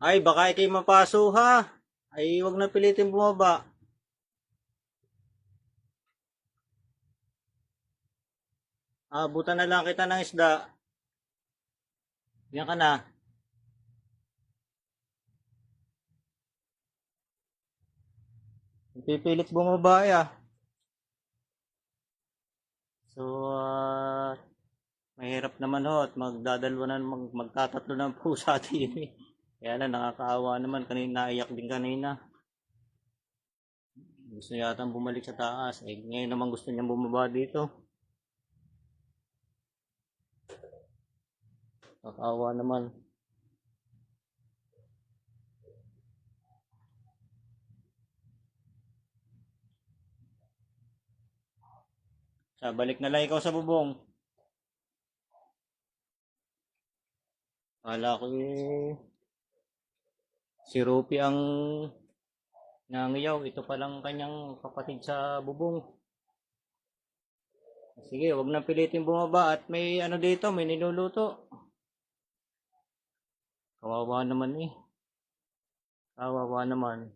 Ay, baka ikay mapaso ha. Ay, wag na pilitin bumaba. Abutan na lang kita ng isda. Yan ka na. Pipilit bumaba ah. So, mahirap naman ho at magdadalwa na magtatatlo na po sa atin eh. Kaya lang nakakaawa naman kanina, naiyak din kanina. Gusto yata bumalik sa taas. Eh, ngayon naman gusto niyang bumaba dito. Nakakaawa naman. Sa balik na lang ikaw sa bubong. Kala ko si Rupi ang nangiyaw. Ito palang kanyang kapatid sa bubong. Sige, wag nang pilitin bumaba at may ano dito, may niluluto. Kawawa naman eh. Kawawa naman.